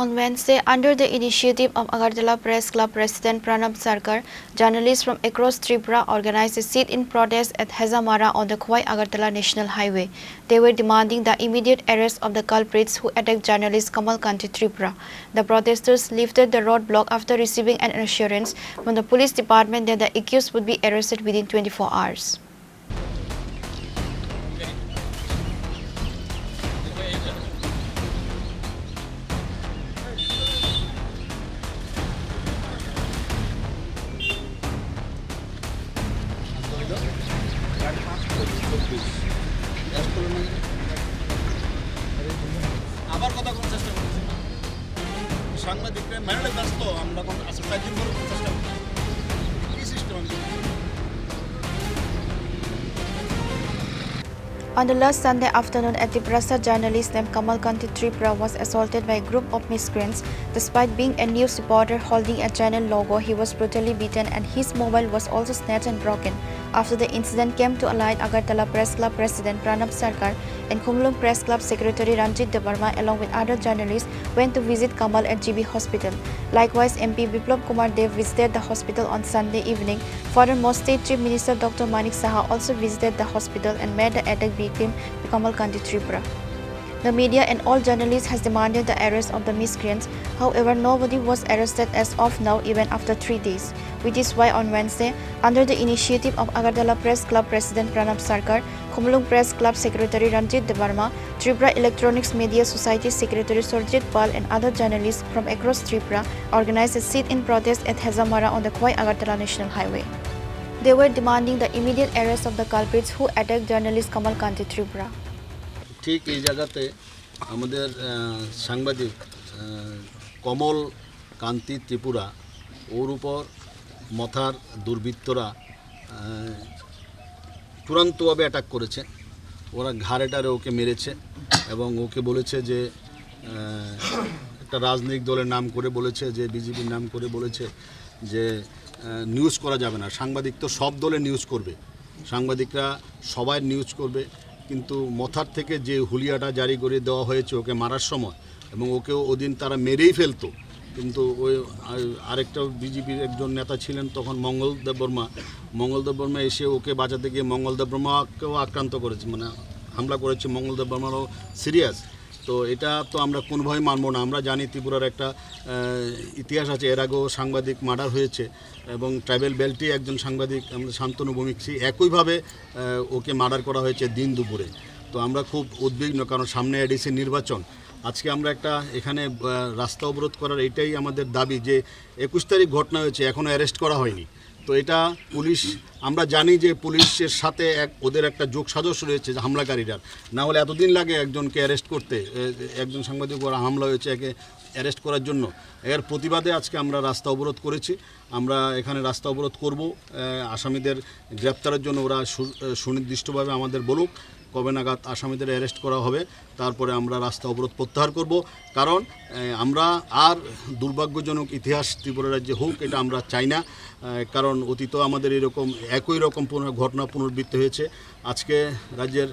On Wednesday, under the initiative of Agartala Press Club President Pranab Sarkar, journalists from across Tripura organized a sit-in protest at Hezamara on the Khowai-Agartala National Highway. They were demanding the immediate arrest of the culprits who attacked journalist Kamal Kanti Tripura. The protesters lifted the roadblock after receiving an assurance from the police department that the accused would be arrested within 24 hours. আবার কথা কোন চেষ্টা করছি সাংবাদিকরা মেনে ব্যস্ত আমরা কোন আসলে দিন করে চেষ্টা করছি কি system On the last Sunday afternoon at Tripura, journalist named Kamal Kanti Tripura was assaulted by a group of miscreants. Despite being a news reporter holding a channel logo, he was brutally beaten and his mobile was also snatched and broken. After the incident came to light, Agartala Press Club President Pranab Sarkar and Khumlung Press Club Secretary Ranjit Devarma along with other journalists went to visit Kamal at GB Hospital. Likewise, MP Biplab Kumar Dev visited the hospital on Sunday evening. Furthermore, State Chief Minister Dr. Manik Saha also visited the hospital and met the attack victim Kamal Kanti Tripura. The media and all journalists has demanded the arrest of the miscreants. However, nobody was arrested as of now even after 3 days, which is why on Wednesday, under the initiative of Agartala Press Club President Pranab Sarkar, Khumlung Press Club Secretary Ranjit Devarma, Tripura Electronics Media Society Secretary Surjit Pal and other journalists from across Tripura organized a sit-in protest at Hezamara on the Khowai-Agartala National Highway. They were demanding the immediate arrest of the culprits who attacked journalist Kamal Kanti Tripura. ঠিক এই জায়গাতে আমাদের সাংবাদিক কমল কান্তি ত্রিপুরা ওর উপর মথার দুর্বৃত্তরা চূড়ান্তভাবে attack করেছে। ওরা ঘাড়েটারে ওকে মেরেছে এবং ওকে বলেছে যে একটা রাজনৈতিক দলের নাম করে বলেছে যে বিজেপির নাম করে বলেছে যে নিউজ করা যাবে না। সাংবাদিক তো সব দলে নিউজ করবে, সাংবাদিকরা সবাই নিউজ করবে, কিন্তু মথার থেকে যে হুলিয়াটা জারি করে দেওয়া হয়েছে ওকে মারার সময় এবং ওকেও ওদিন তারা মেরেই ফেলতো, কিন্তু ওই আরেকটা বিজেপির একজন নেতা ছিলেন তখন মঙ্গলদেব বর্মা এসে ওকে বাঁচাতে গিয়ে মঙ্গলদেব বর্মাকেও আক্রান্ত করেছে, মানে হামলা করেছে। মঙ্গলদেব বর্মারও সিরিয়াস। তো এটা তো আমরা কোনোভাবেই মানব না। আমরা জানি ত্রিপুরার একটা ইতিহাস আছে, এর আগেও সাংবাদিক মার্ডার হয়েছে এবং ট্রাইবেল বেল্টে একজন সাংবাদিক আমাদের শান্তনু ভৌমিকসি একইভাবে ওকে মার্ডার করা হয়েছে দিন দুপুরে। তো আমরা খুব উদ্বিগ্ন, কারণ সামনে এডিসি নির্বাচন। আজকে আমরা একটা এখানে রাস্তা অবরোধ করার এটাই আমাদের দাবি যে 21 তারিখ ঘটনা হয়েছে, এখনও অ্যারেস্ট করা হয়নি। তো এটা পুলিশ, আমরা জানি যে পুলিশের সাথে ওদের একটা যোগ সাজস রয়েছে হামলাকারীরা, না হলে এতদিন লাগে একজনকে অ্যারেস্ট করতে। একজন সাংবাদিক ওরা হামলা হয়েছে একে অ্যারেস্ট করার জন্য। এর প্রতিবাদে আজকে আমরা রাস্তা অবরোধ করেছি। আমরা এখানে রাস্তা অবরোধ করব আসামিদের গ্রেপ্তারের জন্য। ওরা সুনির্দিষ্টভাবে আমাদের বলুক কবে নাগাদ আসামিদের অ্যারেস্ট করা হবে, তারপরে আমরা রাস্তা অবরোধ প্রত্যাহার করব। কারণ আমরা আর দুর্ভাগ্যজনক ইতিহাস ত্রিপুরা রাজ্যে হোক, এটা আমরা চাই না। কারণ অতীত আমাদের এরকম একই রকম ঘটনা পুনরাবৃত্তি হয়েছে। আজকে রাজ্যের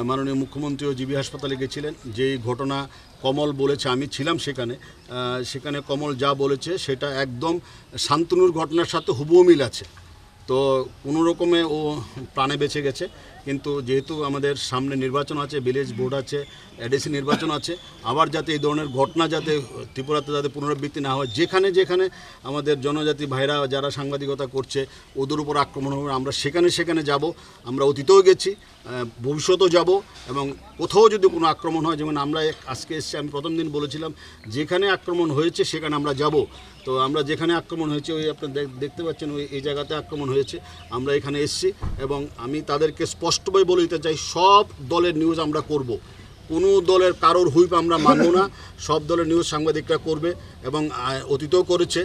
মাননীয় মুখ্যমন্ত্রীও জিবি হাসপাতালে গেছিলেন। যেই ঘটনা কমল বলেছে, আমি ছিলাম সেখানে কমল যা বলেছে সেটা একদম শান্তনুর ঘটনার সাথে হুবহু মিল আছে। তো কোনো রকমে ও প্রাণে বেঁচে গেছে, কিন্তু যেহেতু আমাদের সামনে নির্বাচন আছে, ভিলেজ বোর্ড আছে, এডিসি নির্বাচন আছে, আবার যাতে এই ধরনের ঘটনা যাতে ত্রিপুরাতে যাতে পুনরাবৃত্তি না হয়, যেখানে যেখানে আমাদের জনজাতি ভাইরা যারা সাংবাদিকতা করছে ওদের উপর আক্রমণ হবে, আমরা সেখানে যাব। আমরা অতীতেও গেছি, ভবিষ্যতেও যাব, এবং কোথাও যদি কোনো আক্রমণ হয়, যেমন আমরা আজকে এসেছি, আমি প্রথম দিন বলেছিলাম যেখানে আক্রমণ হয়েছে সেখানে আমরা যাব। তো আমরা যেখানে আক্রমণ হয়েছে ওই আপনারা দেখতে পাচ্ছেন এই জায়গাতে আক্রমণ হয়েছে, আমরা এখানে এসেছি এবং আমি তাদেরকে স্পষ্টভাবে বলে দিতে চাই সব দলের নিউজ আমরা করব। কোনো দলের কারোর হুইপ আমরা মানব না। সব দলের নিউজ সাংবাদিকরা করবে এবং অতীতেও করেছে,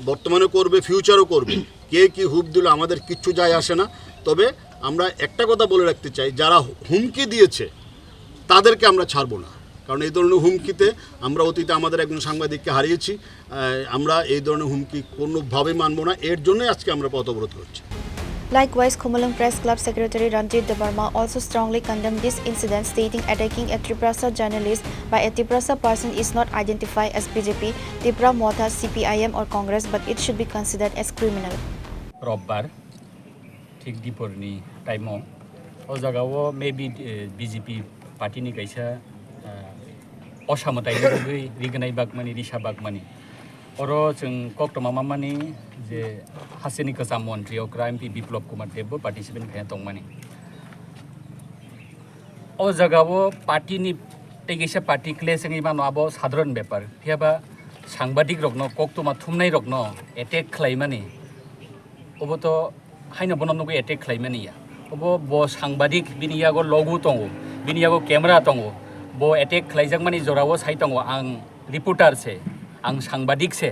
বর্তমানেও করবে, ফিউচারও করবে। কে কী হুইপ দিল আমাদের কিচ্ছু যায় আসে না। তবে আমরা একটা কথা বলে রাখতে চাই, যারা হুমকি দিয়েছে তাদেরকে আমরা ছাড়ব না। কারণ এই ধরনের হুমকিতে আমরা অতীতে আমাদের একজন সাংবাদিককে হারিয়েছি। আমরা এই ধরনের হুমকি কোনোভাবেই মানব না। এর জন্যই আজকে আমরা পথ অবরোধ করছি। Likewise, Khumulung Press Club Secretary Ranjit Debarma also strongly condemned this incident, stating attacking a Tripura journalist by a Tripura person is not identified as BJP, Tripura Motha, CPIM or Congress, but it should be considered as criminal. Robbar, ठीक दीपरनी टाइमो, और जगह वो maybe BJP party नि कैसा असामताई लोगों रिगनाई बागमानी रिशा बागमानी और जों कक्टमा मामानी जे हासिनी कसा मन्त्री और क्राइम पी बिप्लब कुमार देवबो पार्टिसिपेट खाया तंगमानी और जगह वो पार्टी नि तेगेसा पार्टी क्लेस संगी मानो आबो साधारण व्यापार फियाबा सांबादिक रखनो कक्टमा थुमनाई रखनो अटैक खालायमानी ओबो तो हाइनो बननोगो अटैक खालायमानी या ओबो बो सांबादिक बिनियागो लोगो तंगो बिनियागो कैमरा तंगो बो अटैक खालायजाक मानी जरावो साइ तंगो आं रिपोर्टर से आं सांबादिक से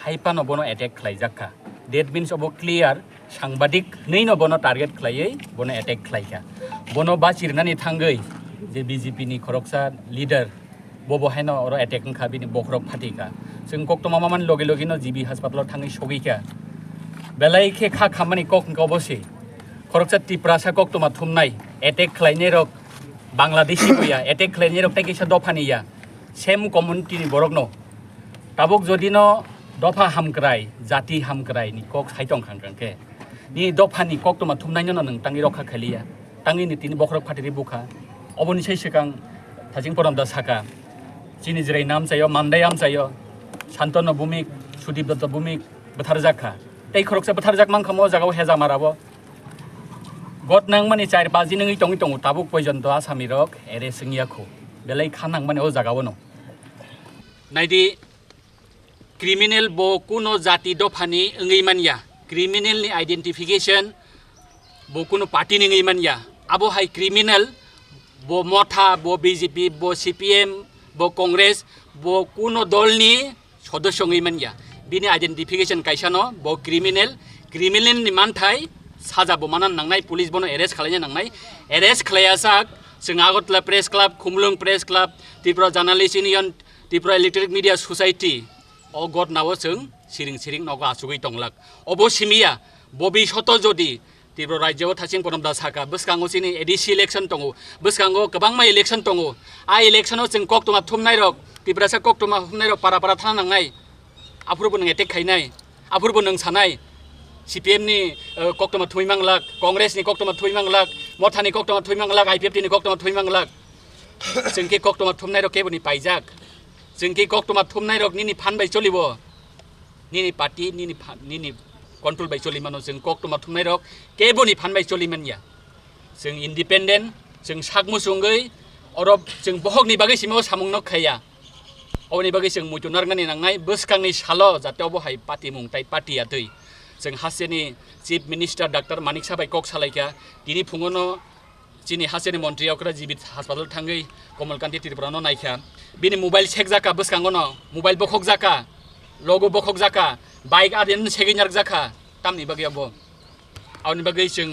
हाइपानो बनो अटैक खालायजाका that means obo clear सांबादिक नैनो बनो टार्गेट खालायै बनो अटैक खालायका बनो बाचिरनानि थांगै जे बीजेपी नि खरकसा लीडर बबो हाइनो और अटैक खाबिनि बखरक फाटिका जों कक्टमा मामान लगे लगेनो जीबी हासपातालाव थाङै सगैका बेलायखे खा खामानि कबसे खरकसा टिप्रासा कक्टमा थुमनाय अटैक खालायनाय रक बांलादेशी गया अटैक खालायनाय रक ताइकेसा दफानिया सेम कम्युनिटी नि बरकनो ताबक जदिनो दफा हामक्राय जाति हामक्राय नि कक साइटं खांखांके नि दफानि कक्टमा थुमनायनो नों तांनि रखा खालिया तांनि नितिनि बखरक फाटिरि बुखा अबनि सैसकां थाजिं परमदा साका चिनि जिराय नाम जायो मान्दाय आम जायो शान्तनु भूमिक सुदीप दत्त भूमिक बथार जाखा तै खरकसा बथार जाक मांखामो जागाव हेजामाराबो गत नां माने 4-5 नङै टंगै ताबुक पर्यन्त आसामी रक एरे सिंगियाखौ बेलाय खानां माने ओ जागावनो नाइदि क्रिमिनल बो कुनो जाति दफानि ओङै मानिया क्रिमिनल नि आइडेंटिफिकेशन बो कुनो पार्टी नि ओङै मानिया आबो हाय क्रिमिनल बो मथा बो बीजेपी बो सीपीएम बो कांग्रेस बो कुनो दलनि सदस्य ओङै मानिया बिनि आइडेंटिफिकेशन काइसानो बो क्रिमिनल नि मानथाय साजा बो मानान नांनाय पुलिस बनो अरेस्ट खालायनो नांनाय अरेस्ट खालायासाक जों आगरतला प्रेस क्लाब खुमलुं press club Tripura journalist union Tripura electric media society ओ गड नावो जों सिरिं नगो आसुगै तंलाक अबो सिमिया बबि सत जदि त्रिपुरा राज्योआव थासिं परमदा साका बसकांगो सिनि एडिसि इलेक्शन तंगो बसकांगो गोबां मा इलेक्शन तंगो आ इलेक्शनाव जों कक्टमा थुमनाय रक त्रिपुरा सा कक्टमा थुमनाय रक पारा थाना नांनाय आफुरबो नों एटेक खायनाय आफुरबो नों सानाय सीपीएम नि कक्टमा थुइमांलाक कांग्रेस नि कक्टमा थुइमांलाक मथानि कक्टमा थुइमांलाक आईपीएफ नि कक्टमा थुइमांलाक जोंके कक्टमा थुमनाय रक केबोनि पाइजाक जोंके कक्टमा थुमनाय रक निनि फान बाय चलिबो निनि पार्टी निनि कंट्रोल बाय चलिमानो जों कक्टमा थुमनाय रक केबोनि फान बाय चलिमानिया जों इंडिपेंडेंट जों सागमुसुंगै अरब जों बहगनि बागै सिमाव सामुंनो खाया अनि बागै जों मुजुनारगानि नांनाय बसकांनि सालो जातेयावबो हाय पार्टी मुंताय पार्टीया दै जों हासेनि चीफ मिनिस्टर डॉक्टर मानिक साबाय कक सालायका दिनि फुङनो चिनि हासेनि मन्त्रियावक्रा जीबित हासपाताल थाङै कमल कान्ति त्रिपुरानो नायखा बिनि मोबाइल चेक जाका बसकांगनो मोबाइल बखक जाका लोगो बखक जाका बाइक आदिन सेगिनार जाका तामनि बागैयाबो आवनि बागै जों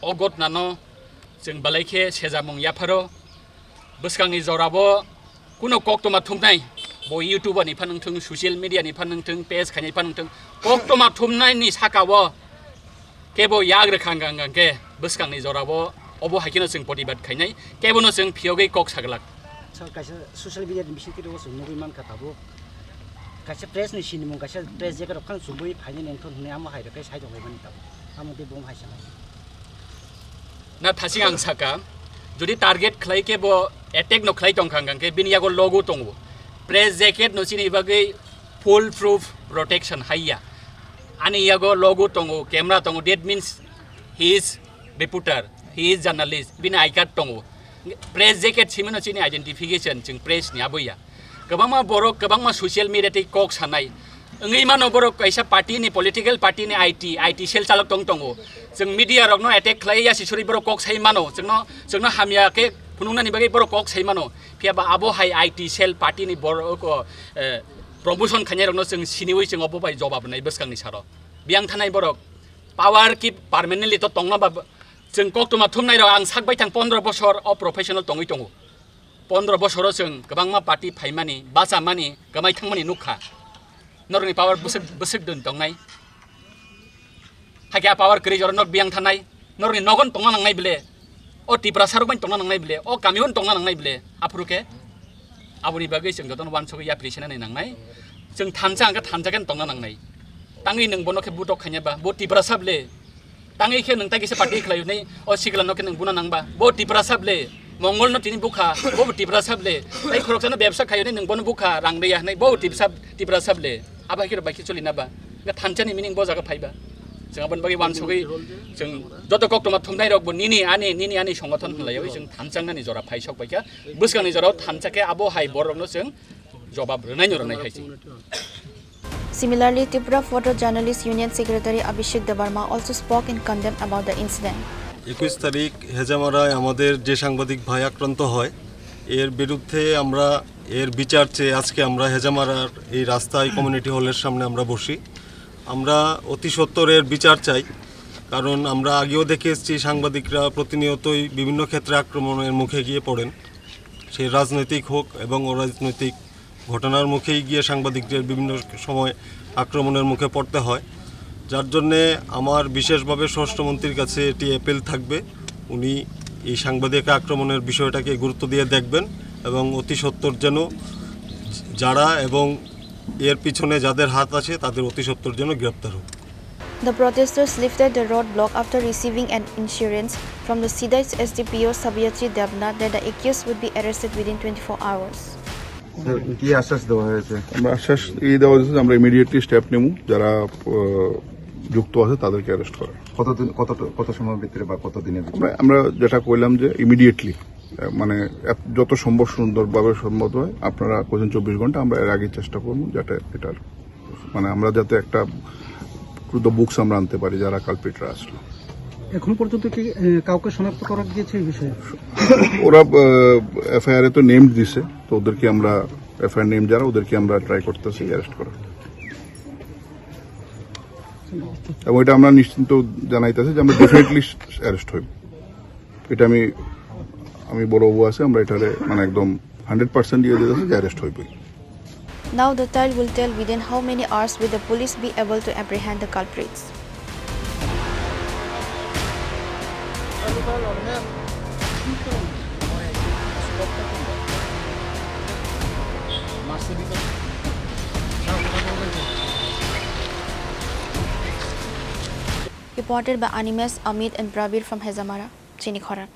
अगत नानो जों बालायखे सेजामुं याफारो बसकांनि जराबो कुनो कक्टमा थुमनाय बो यूट्यूबर नि फानंथों सोशल मीडिया नि फानंथों पेज खायनाय फानंथों कक्टमा थुमनायनि साकावो केबो याग्रखांगांगांके बसकांनि जराबो अबो हाकिनो जों प्रतिबाद खायनाय केबोनो जों फियोगै कक सागलाक कासे सोशल मीडिया नि बिसितिरो सुनोगै मान खाताबो कासे प्रेस नि सिनिमु कासे प्रेस जेकर खान सुबै फाइने नेंथन ने आमा हायरे काय साइड होबायनि ताब आमते बम हायसा ना थासिं आं साका जुदि टारगेट खलाय केबो अटैक न खलाय तंखांगांके बिनियागो लोगो तंगो प्रेस जैकेट नसिनि बागै फुल प्रूफ प्रोटेक्शन हाइया आनि यागो लोगो तंगो कैमरा तंगो that means he is reporter he is journalist बिना आई कार्ड तंगो प्रेस जैकेट सिमनो चिनि आइडेंटिफिकेशन जों प्रेस नि आबैया गोबांमा बर' गोबांमा सोशल मीडिया ते कक सानाय ओङै मानो बर' कैसा पार्टी नि पॉलिटिकल पार्टी नि आईटी सेल चालक तंगो जों मीडिया रकनो अटैक खलाय यासिसुरि बर' कक साइ मानो जोंनो हामिया के फुनुंनानि बागै बर' कक साइ मानो फियाबा आबो हाय आईटी सेल पार्टी नि बर' को प्रमोशन खायनाय रकनो जों सिनिवै जों अबो बाय जवाब नाय बसकांनि सारो बियां थानाय बर' पावर की परमानेंटली तो तंगनाबा जों कक्टमा थुमनाय र आं सागबाय थां 15 बोसोर अ प्रोफेशनल तंगै तंगो 15 बोसोर जों गोबांमा पार्टी फाइमानि बासामानि गमाय थांमानि नुखा नरनि पावर बसक दोन तंनाय হাইকে পাওয়ার করি জর নক বিয়াং থানাই নরনি নগন টংনা নাंगनाय बिले ओ टिप्रा सारुबाइन टंना नांगनाय बिले ओ गामियावनो टंना नांगनाय बिले आफुरुके आबुनि बागै जों जतन वानसखौ एप्रिसिएट होनाय नांनाय जों थानसा आंगा थानजागोन टंना नांनाय ताङै नों बनके बुटक खायनोबा बो टिप्रा साबले ताङै खे नों तागिसे पार्टी खलायनै ओ सिगलानके नों बुना नांबा बो टिप्रा साबले मंगल न तिनि बुखा बो टिप्रा साबले ताइ खरकसानो बेबसा खायनै नों बन बुखा रां दैया नै बो टिप्रा साबले आबाखिर बाखि चलिनाबा थानसानि मिनिं बजागा फायबा जों आबन बागै वानसखै जों जत कक्टमा थुमनाय रकबो निनि आनि संगठन हलायाव जों थानसांनानि जरा फायसक बायका बुसगानि जराव थानसाके आबो हाय बररनो जों जवाब रनाय खायसि Similarly, Tripura Photojournalist Union Secretary Abhishek Debarma also spoke and condemned about the incident. 21 তারিখ হেজামারায় আমাদের যে সাংবাদিক ভাই আক্রান্ত হয় এর বিরুদ্ধে আমরা এর বিচার চেয়ে আজকে আমরা হেজামারার এই রাস্তায় কমিউনিটি হলের সামনে আমরা বসি আমরা অতি সত্বরের বিচার চাই কারণ আমরা আগেও দেখে এসেছি সাংবাদিকরা প্রতিনিয়তই বিভিন্ন ক্ষেত্রে আক্রমণের মুখে গিয়ে পড়েন সেই রাজনৈতিক হোক এবং অরাজনৈতিক ঘটনার মুখেই গিয়ে সাংবাদিকদের বিভিন্ন সময় আক্রমণের মুখে পড়তে হয় যার জন্যে আমার বিশেষভাবে স্বরাষ্ট্রমন্ত্রীর কাছে এটি অ্যাপিল থাকবে উনি এই সাংবাদিক আক্রমণের বিষয়টাকে গুরুত্ব দিয়ে দেখবেন এবং অতি সত্বর যেন যারা এবং এর পিছনে যাদের হাত আছে তাদের অতি সত্বর যেন গ্রেপ্তার হোক The protesters lifted the roadblock after receiving an assurance from the Sidai's SDPO Sabyatri Devnath that the accused would be arrested within 24 hours. কি আশ্বাস দেওয়া হয়েছে আমরা আশ্বাস এই দেওয়া হয়েছে যে আমরা ইমিডিয়েটলি স্টেপ নেব যারা যুক্ত আছে তাদেরকে অ্যারেস্ট করা কত সময়ের ভিতরে বা কত দিনের ভিতরে আমরা যেটা কইলাম যে ইমিডিয়েটলি মানে যত সম্ভব সুন্দরভাবে সম্ভব হয় আপনারা কোচিং 24 ঘন্টা আমরা এর আগে চেষ্টা করব যাতে এটার মানে আমরা যাতে একটা টু বুকস আমরা আনতে পারি যারা কালপিটরা আসলো এখন পর্যন্ত কি কাউকে শনাক্ত করা গিয়েছে এই বিষয়ে ওরা এফআইআর এ তো নেম দিছে তো ওদেরকে আমরা এফআইআর নেম যারা ওদেরকে আমরা ট্রাই করতেছি অ্যারেস্ট করার এবং এটা আমরা নিশ্চিন্ত জানাইতেছি যে আমরা ডেফিনেটলি অ্যারেস্ট হইব এটা আমি বড় বাবু আছে আমরা এটারে মানে একদম 100% দিয়ে দিতেছি যে অ্যারেস্ট হইব Now the trial will tell within how many hours will the police be able to apprehend the culprits. Reported by Animes, Amit and Prabir from Hezamara, Chini, Khorang.